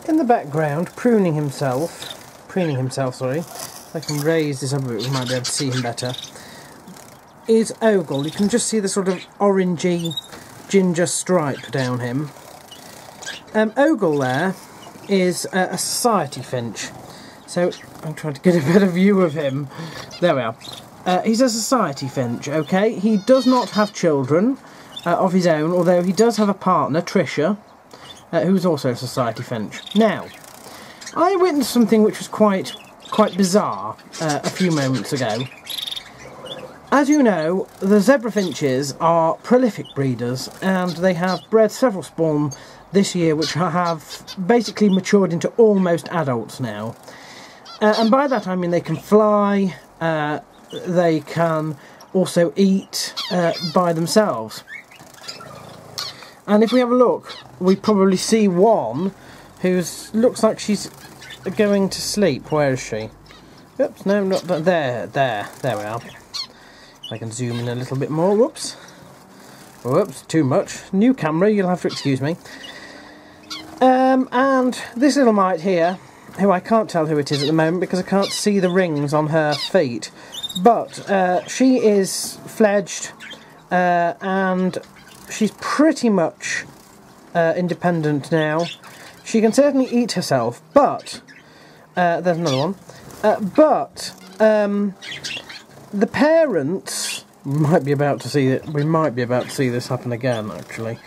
In the background, preening himself, sorry. If I can raise this up a bit, we might be able to see him better. Is Ogle. You can just see the sort of orangey ginger stripe down him. Ogle there is a society finch. So I'm trying to get a better view of him. There we are. He's a society finch, okay? He does not have children of his own, although he does have a partner, Tricia, who's also a society finch. Now, I witnessed something which was quite bizarre a few moments ago. As you know, the zebra finches are prolific breeders, and they have bred several spawn this year which have basically matured into almost adults now. And by that I mean they can fly, they can also eat by themselves. And if we have a look, we probably see one who looks like she's going to sleep. Where is she? Oops, no, not that. There we are. I can zoom in a little bit more. Whoops. Whoops, too much. New camera, you'll have to excuse me. And this little mite here, who I can't tell who it is at the moment because I can't see the rings on her feet, but she is fledged, and she's pretty much independent now. She can certainly eat herself, but there's another one. But the parents might be about to see it. We might be about to see this happen again, actually.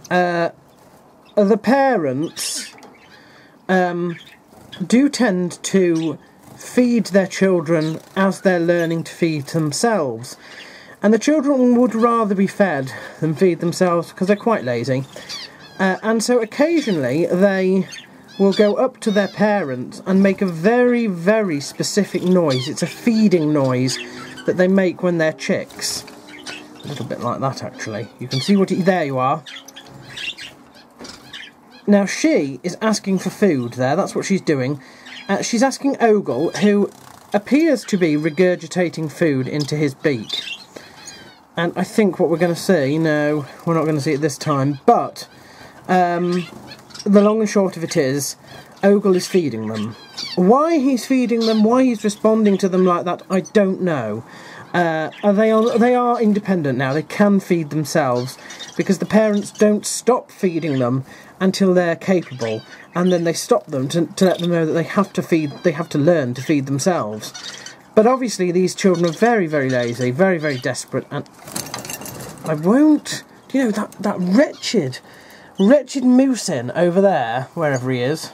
The parents do tend to feed their children as they're learning to feed themselves, and the children would rather be fed than feed themselves because they're quite lazy, and so occasionally they will go up to their parents and make a very, very specific noise. It's a feeding noise that they make when they're chicks. A little bit like that, actually. You can see what there you are. Now she is asking for food there, that's what she's doing. She's asking Ogle, who appears to be regurgitating food into his beak. And I think what we're going to see, no, we're not going to see it this time, but the long and short of it is, Ogle is feeding them. Why he's feeding them, why he's responding to them like that, I don't know. They are independent now, they can feed themselves, because the parents don't stop feeding them until they're capable, and then they stop them to let them know that they have to learn to feed themselves. But obviously these children are very, very lazy, very, very desperate, and I won't, you know, that wretched Muhsin over there, wherever he is,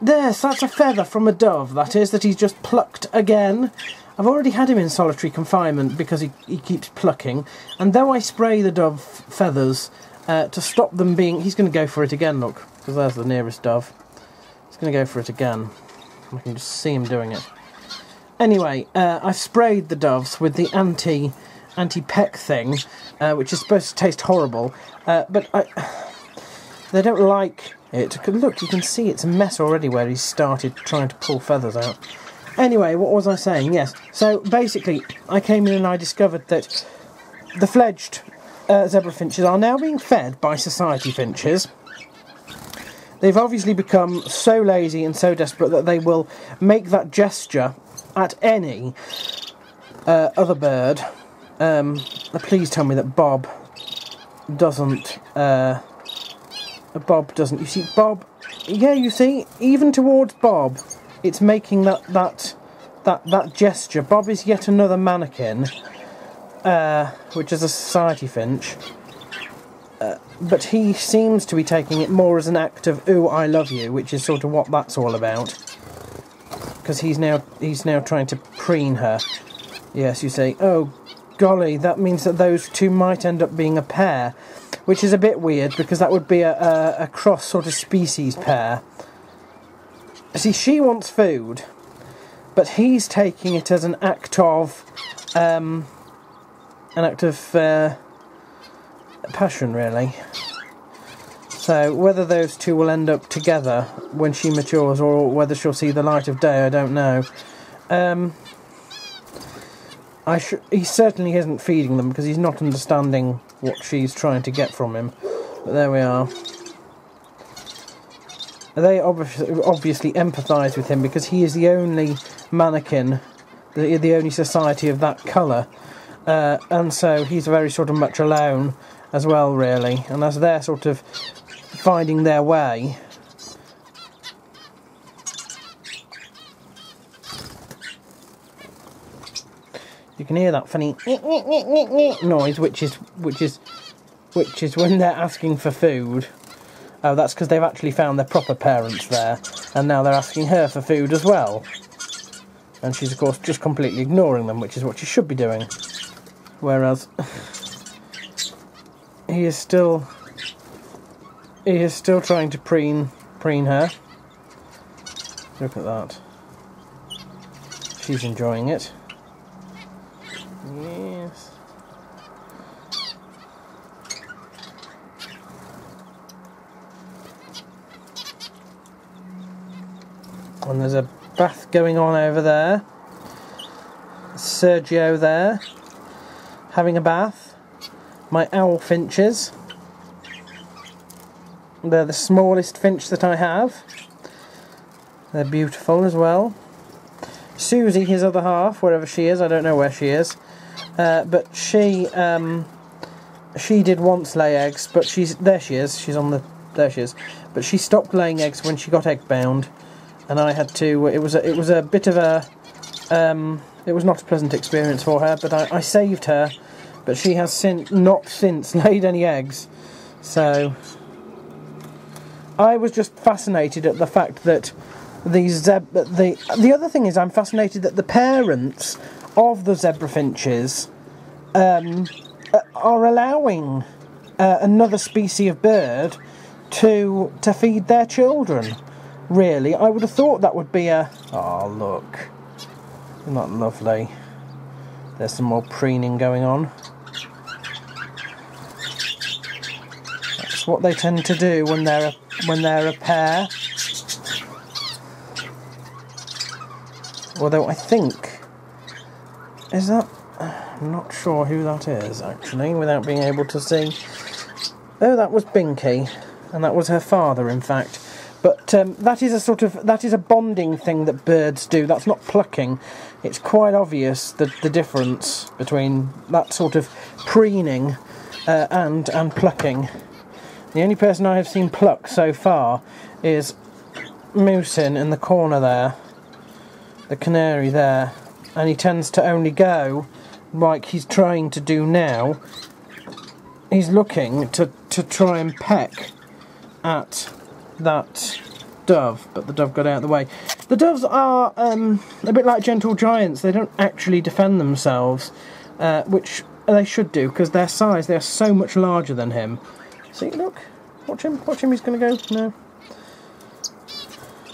that's a feather from a dove, that he's just plucked again. I've already had him in solitary confinement because he keeps plucking, and though I spray the dove feathers to stop them being... He's going to go for it again, look, because there's the nearest dove. He's going to go for it again. I can just see him doing it. Anyway, I've sprayed the doves with the anti-peck thing, which is supposed to taste horrible, but they don't like it. Look, you can see it's a mess already where he's started trying to pull feathers out. Anyway, what was I saying? Yes, so basically I came in and I discovered that the fledged zebra finches are now being fed by society finches. They've obviously become so lazy and so desperate that they will make that gesture at any other bird. Please tell me that Bob doesn't. You see, Bob. Yeah, you see, even towards Bob, it's making that gesture. Bob is yet another mannequin, which is a society finch. But he seems to be taking it more as an act of "ooh, I love you," which is sort of what that's all about. Because he's now trying to preen her. Yes, you say, oh golly, that means that those two might end up being a pair, which is a bit weird because that would be a cross sort of species pair. See, she wants food, but he's taking it as an act of passion, really. So whether those two will end up together when she matures, or whether she'll see the light of day, I don't know. He certainly isn't feeding them because he's not understanding what she's trying to get from him. But there we are. they obviously empathise with him because he is the only mannequin, the only society of that colour, and so he's very sort of much alone as well, really. And as they're sort of finding their way, you can hear that funny noise, which is when they're asking for food. Oh, that's because they've actually found their proper parents there, and now they're asking her for food as well. And she's, of course, just completely ignoring them, which is what she should be doing. Whereas he is still trying to preen her. Look at that. She's enjoying it. Yes. And there's a bath going on over there. Sergio there, having a bath. My owl finches. They're the smallest finch that I have. They're beautiful as well. Susie, his other half, wherever she is, I don't know where she is. But she did once lay eggs, but there she is. There she is. But she stopped laying eggs when she got egg bound, and I had to. It was a bit of a. It was not a pleasant experience for her, but I saved her. But she has not since laid any eggs. So I was just fascinated at the fact that the other thing is, I'm fascinated that the parents of the zebra finches are allowing another species of bird to feed their children. Really, I would have thought that would be a... Oh, look. Isn't that lovely? There's some more preening going on. That's what they tend to do when they're a pair. Although I think... Is that... I'm not sure who that is, actually, without being able to see. Oh, that was Binky. And that was her father, in fact. But that is a bonding thing that birds do. That's not plucking. It's quite obvious the difference between that sort of preening and plucking. The only person I have seen pluck so far is Muhsin in the corner there, the canary there, and he tends to only go like he's trying to do now. He's looking to try and peck at that dove, but the dove got out of the way. The doves are a bit like gentle giants. They don't actually defend themselves, which they should do, because their size, they are so much larger than him. See, look, watch him, he's going to go. No,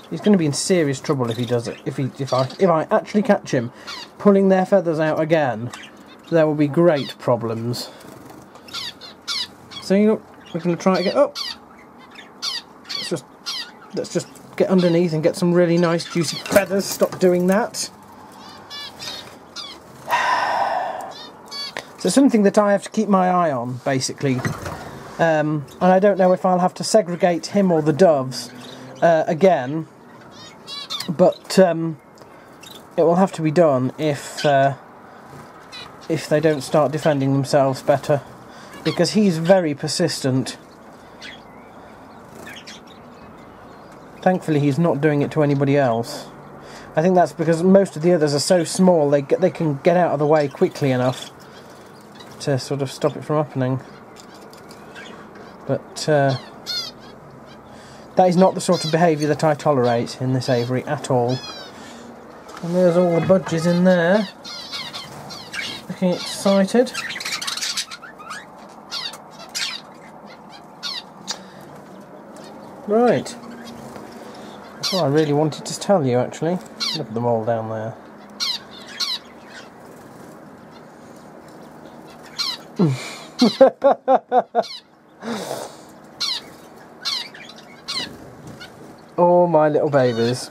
he's going to be in serious trouble if he does it. If I actually catch him pulling their feathers out again, there will be great problems. See, look, we're going to try it again. Oh, let's just get underneath and get some really nice juicy feathers. Stop doing that. So something that I have to keep my eye on, basically. And I don't know if I'll have to segregate him or the doves again, but it will have to be done if they don't start defending themselves better, because he's very persistent. Thankfully, he's not doing it to anybody else. I think that's because most of the others are so small, they can get out of the way quickly enough to sort of stop it from happening. But that is not the sort of behaviour that I tolerate in this aviary at all. And there's all the budgies in there, looking excited. Right. That's what I really wanted to tell you, actually. Look at them all down there. Oh, my little babies.